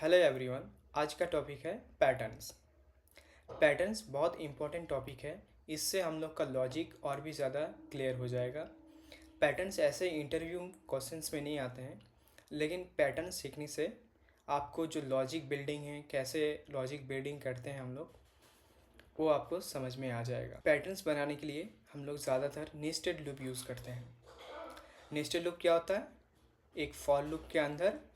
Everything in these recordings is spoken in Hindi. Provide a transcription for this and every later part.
Hello everyone. आज का टॉपिक है पैटर्न्स। पैटर्न्स बहुत इंपॉर्टेंट टॉपिक है। इससे हम लोग का लॉजिक और भी ज़्यादा क्लियर हो जाएगा। पैटर्न्स ऐसे इंटरव्यू क्वेश्चंस में नहीं आते हैं, लेकिन पैटर्न सीखने से आपको जो लॉजिक बिल्डिंग है, कैसे लॉजिक बिल्डिंग करते हैं हम लोग, वो आपको समझ में आ जाएगा। पैटर्न्स बनाने के लिए हम लोग ज़्यादातर नेस्टेड लूप यूज़ करते हैं। नेस्टेड लूप क्या होता है? एक फॉर लूप के अंदर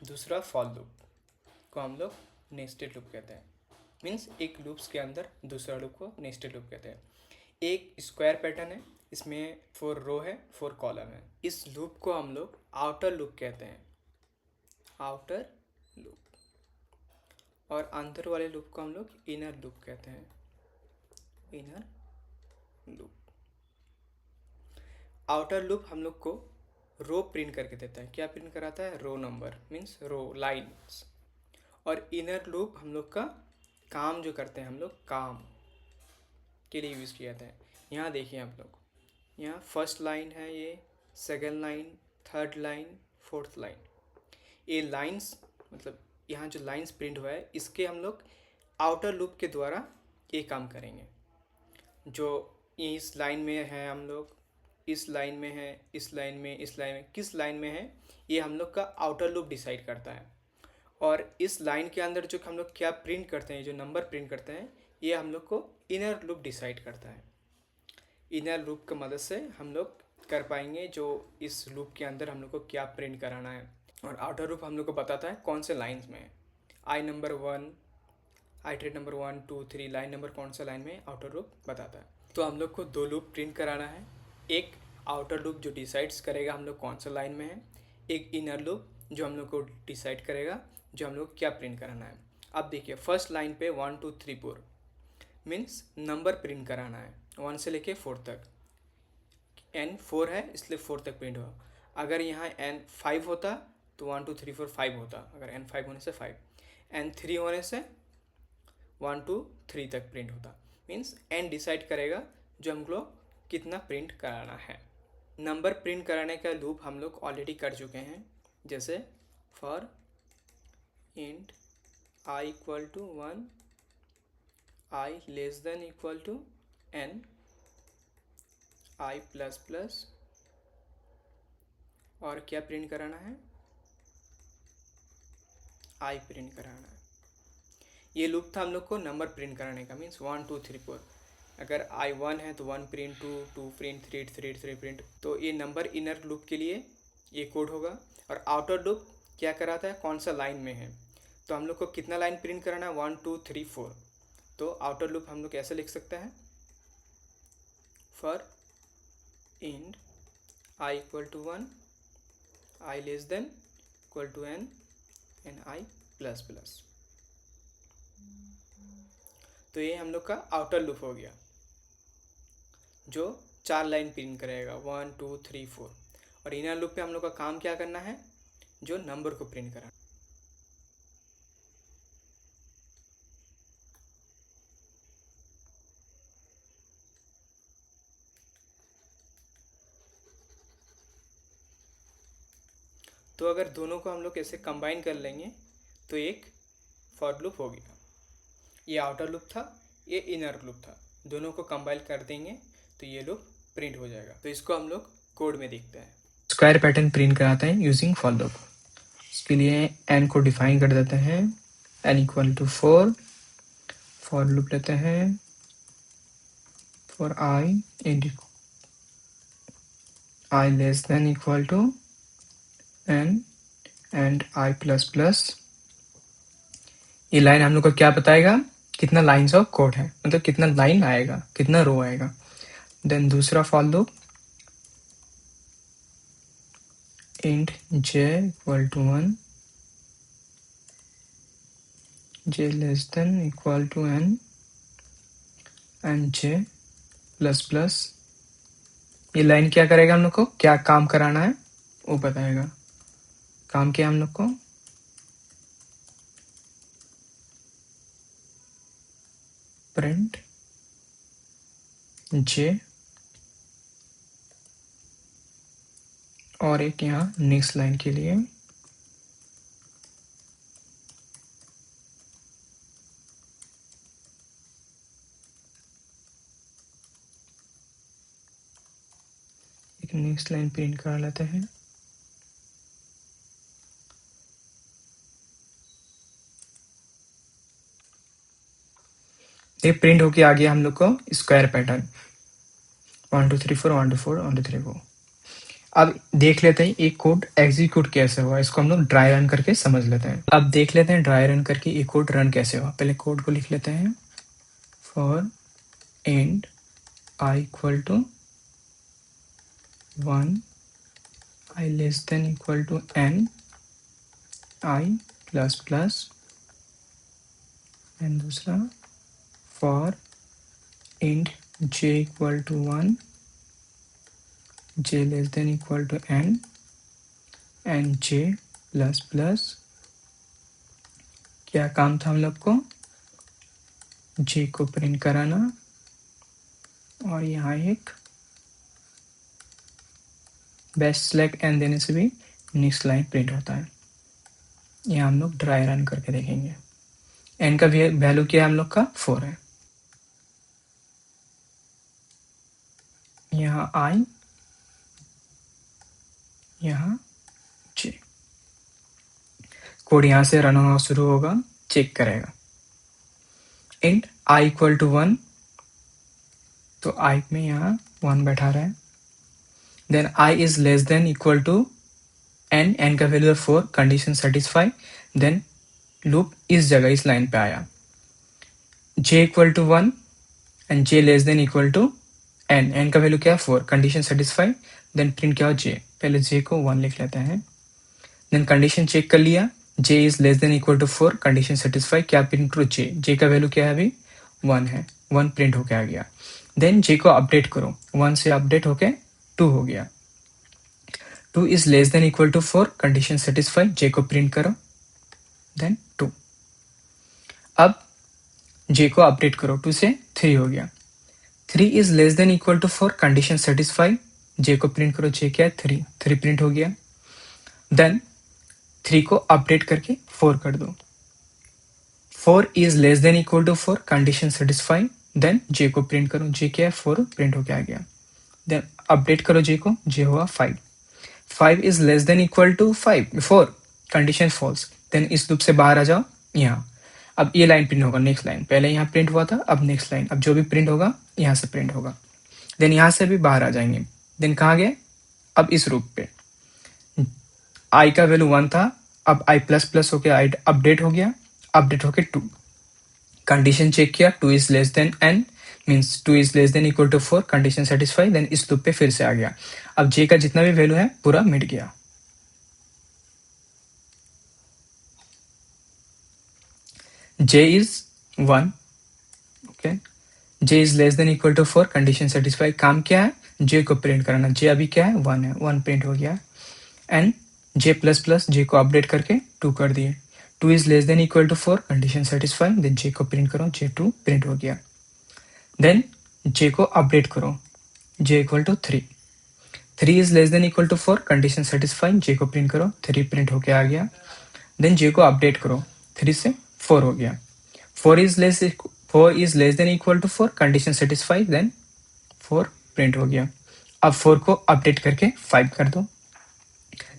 दूसरा फॉर लूप को हम लोग नेस्टेड लूप कहते हैं। मीन्स एक लूप्स के अंदर दूसरा लूप को नेस्टेड लूप कहते हैं। एक स्क्वायर पैटर्न है, इसमें 4 रो है, 4 कॉलम है। इस लूप को हम लोग आउटर लूप कहते हैं, आउटर लूप। और अंदर वाले लूप को हम लोग इनर लूप कहते हैं, इनर लूप। आउटर लूप हम लोग को रो प्रिंट करके देता है। क्या प्रिंट कराता है? Row number, means row lines. और इनर लूप हम लोग का काम जो करते हैं, हम लोग काम के लिए यूज़ किया जाता है। यहाँ देखिए आप लोग, यहाँ फर्स्ट लाइन है, ये second line, third line, fourth line. ये लाइंस मतलब यहाँ जो लाइंस प्रिंट हुआ है, इसके हम लोग आउटर लूप के द्वारा ये काम करेंगे। जो इस लाइन में है, हम लोग इस लाइन में है, इस लाइन में, इस लाइन में, किस लाइन में है, ये हम लोग का आउटर लूप डिसाइड करता है। और इस लाइन के अंदर जो हम लोग क्या प्रिंट करते हैं, जो नंबर प्रिंट करते हैं, ये हम लोग को इनर लूप डिसाइड करता है। इनर लूप की मदद से हम लोग कर पाएंगे जो इस लूप के अंदर हम लोग को क्या प्रिंट कराना है। और आउटर लूप हम लोग को बताता है कौन से लाइन्स में है। आई number 1, iterate number 1, 2, 3 line number कौन सा लाइन में आउटर लूप बताता है। तो हम लोग को 2 लूप प्रिंट कराना है। एक आउटर लूप जो डिसाइड्स करेगा हम लोग कौन सा लाइन में है, एक इनर लूप जो हम लोग को डिसाइड करेगा जो हम लोग क्या प्रिंट कराना है। अब देखिए फर्स्ट लाइन पे 1, 2, 3, 4 मीन्स नंबर प्रिंट कराना है 1 से लेके 4 तक। n 4 है इसलिए 4 तक प्रिंट हुआ। अगर यहाँ n 5 होता तो 1, 2, 3, 4 5 होता। अगर n 5 होने से 5, n 3 होने से 1, 2, 3 तक प्रिंट होता। मीन्स n डिसाइड करेगा जो हम लोग कितना प्रिंट कराना है। नंबर प्रिंट कराने का लूप हम लोग ऑलरेडी कर चुके हैं, जैसे for int i equal to 1, i less than equal to n, i plus plus, और क्या प्रिंट कराना है? i प्रिंट कराना है। ये लूप था हम लोग को नंबर प्रिंट कराने का, मीन्स 1, 2, 3, 4। अगर i 1 है तो 1 प्रिंट, 2, 2 प्रिंट, 3, 3, 3 प्रिंट। तो ये नंबर इनर लूप के लिए ये कोड होगा। और आउटर लूप क्या कराता है? कौन सा लाइन में है। तो हम लोग को कितना लाइन प्रिंट कराना है? 1, 2, 3, 4। तो आउटर लूप हम लोग कैसे लिख सकते हैं? For int i equal to 1, i less than equal to n, and i plus plus. तो ये हम लोग का आउटर लूप हो गया जो 4 लाइन प्रिंट करेगा 1, 2, 3, 4। और इनर लूप पे हम लोग का काम क्या करना है? जो नंबर को प्रिंट करना। तो अगर दोनों को हम लोग ऐसे कंबाइन कर लेंगे तो एक फॉर लूप हो गया। ये आउटर लूप था, ये इनर लूप था। दोनों को कंबाइन कर देंगे तो ये लूप प्रिंट हो जाएगा। तो इसको हम लोग कोड में देखते हैं। स्क्वायर पैटर्न प्रिंट कराते हैं यूजिंग फॉर लूप। इसके लिए n को डिफाइन कर देते हैं, n equal to 4। For loop लेते हैं for i less than equal to n and i plus plus. ये लाइन हम लोग को क्या बताएगा? कितना लाइन्स ऑफ कोड है, मतलब कितना लाइन आएगा, कितना रो आएगा। देन दूसरा for loop int j equal to 1, j less than equal to n and j plus plus. ये लाइन क्या करेगा? हम लोग को क्या काम कराना है वो बताएगा। काम क्या हम लोग को? प्रिंट j, और एक यहाँ नेक्स्ट लाइन के लिए नेक्स्ट लाइन प्रिंट करा लेते हैं। ये प्रिंट होके आ गया हम लोग को स्क्वायर पैटर्न 1 2 3 4 1 2 4 1 2 3 4। अब देख लेते हैं ये कोड एग्जीक्यूट कैसे हुआ, इसको हम लोग ड्राई रन करके समझ लेते हैं। अब देख लेते हैं ड्राई रन करके ये कोड रन कैसे हुआ। पहले कोड को लिख लेते हैं। For and i equal to 1 i less than equal to n i plus plus and दूसरा for and j equal to 1 j less than equal to n and j plus plus. क्या काम था हम लोग को, j को प्रिंट कराना और यहाँ एक बेस्ट सेलेक्ट एन देने से भी नेक्स्ट लाइन प्रिंट होता है। यहाँ हम लोग ड्राई रन करके देखेंगे। एन का वैल्यू क्या है हम लोग का 4 है। यहाँ आई यहाँ j, कोड यहाँ से रन होना शुरू होगा, चेक करेगा। इंट आई इक्वल टू 1 तो आई में यहाँ 1 बैठा रहा है। Then i is less than equal to n का वैल्यू है 4, कंडीशन सेटिस्फाई। देन लूप इस जगह इस लाइन पे आया। j equal to 1 and j less than equal to n का वैल्यू क्या है 4, कंडीशन सेटिस्फाई। देन प्रिंट क्या हो j, पहले j को 1 लिख लेते हैं। देन कंडीशन चेक कर लिया, j is less than equal to 4, condition satisfy. क्या प्रिंट करो j का वैल्यू क्या है अभी 1 है, 1 प्रिंट होके आ गया। देन j को अपडेट करो, 1 से अपडेट होके 2 हो गया। 2 is less than equal to 4, condition satisfy, j को प्रिंट करो देन 2। अब j को अपडेट करो, 2 से 3 हो गया। 3 is less than equal to 4, condition satisfy, j को प्रिंट करो, j क्या है 3 प्रिंट हो गया। देन 3 को अपडेट करके 4 कर दो। 4 is less than equal to 4, condition satisfy. Then j को प्रिंट करो, j क्या है 4 प्रिंट होके आ गया। देन अपडेट करो j को, j हुआ 5। 5 is less than equal to 4, condition false. Then इस लूप से बाहर आ जाओ यहाँ। अब ये लाइन प्रिंट होगा, नेक्स्ट लाइन पहले यहाँ प्रिंट हुआ था, अब नेक्स्ट लाइन, अब जो भी प्रिंट होगा यहाँ से प्रिंट होगा। देन यहाँ से भी बाहर आ जाएंगे। देन कहाँ गए, अब इस रूप पे i का वैल्यू 1 था, अब i प्लस प्लस होके i अपडेट हो गया, अपडेट होके 2। कंडीशन चेक किया, 2 is less than n means 2 is less than equal to 4, condition satisfy. Then इस लूप पे फिर से आ गया। अब j का जितना भी वैल्यू है पूरा मिट गया। j is 1, okay, j is less than equal to 4, condition satisfy. काम क्या है, j को प्रिंट कराना, j अभी क्या है 1 है, 1 प्रिंट हो गया। And j plus plus, j को अपडेट करके 2 कर दिए। 2 is less than equal to 4, condition satisfy. Then j को प्रिंट करो, j 2 प्रिंट हो गया। देन j को अपडेट करो, j equal to 3। 3 is less than equal to 4, condition satisfy, j को प्रिंट करो, 3 प्रिंट होके आ गया। देन j को अपडेट करो, 3 से 4 हो गया। 4 is less than equal to 4, condition satisfy. Then 4 print हो गया। अब 4 को अपडेट करके 5 कर दो,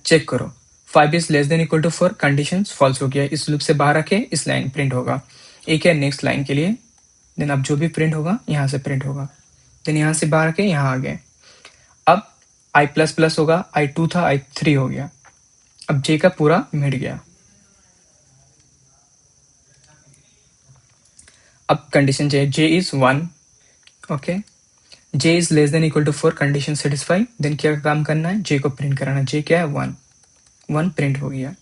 चेक करो, 5 is less than equal to 4, condition false हो गया। इस लूप से बाहर आके इस लाइन प्रिंट होगा, एक है नेक्स्ट लाइन के लिए। देन अब जो भी प्रिंट होगा यहाँ से प्रिंट होगा। देन यहाँ से बाहर आके यहाँ आ गए। अब i प्लस प्लस होगा, i2 था i3 हो गया। अब j का पूरा मिट गया। अब कंडीशन चाहिए, j is 1, okay, j is less than equal to 4, condition satisfy. Then क्या काम करना है, j को प्रिंट कराना, j क्या है 1 प्रिंट हो गया।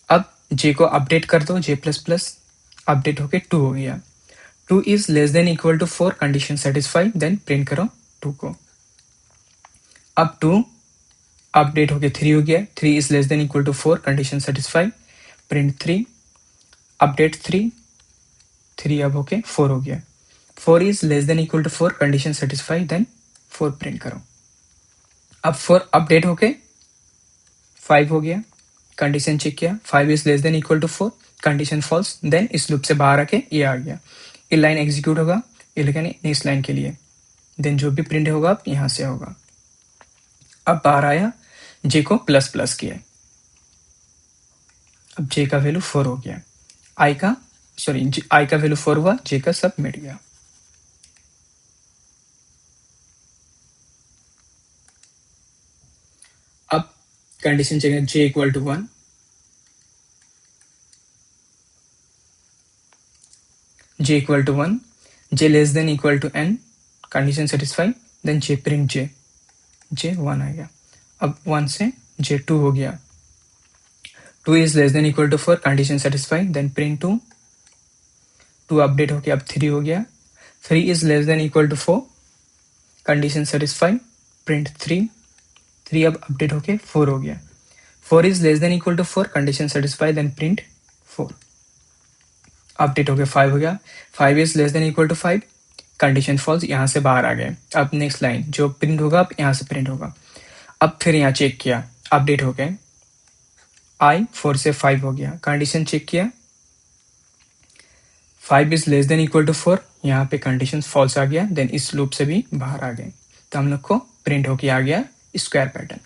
अब j को अपडेट कर दो, j प्लस प्लस, अपडेट होके 2 हो गया। 2 is less than equal to 4, condition satisfy. Then print करो 2 को। अब 2 अपडेट होके 3 हो गया। 3 is less than equal to 4, condition satisfy, print 3, update 3 अब होके 4 हो गया। 4 is less than equal to 4, condition satisfy. Then 4 print करो। अब 4 अपडेट होके 5 हो गया, कंडीशन चेक किया, 5 is less than equal to 4, condition false. Then इस लूप से बाहर आके ये आ गया। ये लाइन एग्जीक्यूट होगा, ये लेकिन नेक्स्ट लाइन के लिए। देन जो भी प्रिंट होगा अब यहाँ से होगा। अब बाहर आया, जे को प्लस प्लस किया, अब जे का वैल्यू 4 हो गया, आई का वैल्यू 4 हुआ, जे का सब मिट गया। अब कंडीशन चेक है, j equal to 1, j equal to 1, j less than equal to n, condition satisfy, then j print j 1 आ गया। अब 1 से जे 2 हो गया, 2 is less than equal to 4, condition satisfy, then print 2, 2 update होके अब 3 हो गया, 3 is less than equal to 4, condition satisfy, print 3, 3 अब अपडेट होके 4 हो गया, 4 is less than equal to 4, condition satisfy, then print 4, update होके 5 हो गया, 5 is less than equal to 5, condition false, यहाँ से बाहर आ गए। अब नेक्स्ट लाइन जो प्रिंट होगा, अब यहाँ से प्रिंट होगा। अब फिर यहाँ चेक किया, अपडेट हो गए, आई 4 से 5 हो गया, कंडीशन चेक किया, 5 is less than equal to 4, यहाँ पे कंडीशन फॉल्स आ गया, देन इस लूप से भी बाहर आ गए, तो हम लोग को प्रिंट होके आ गया स्क्वायर पैटर्न।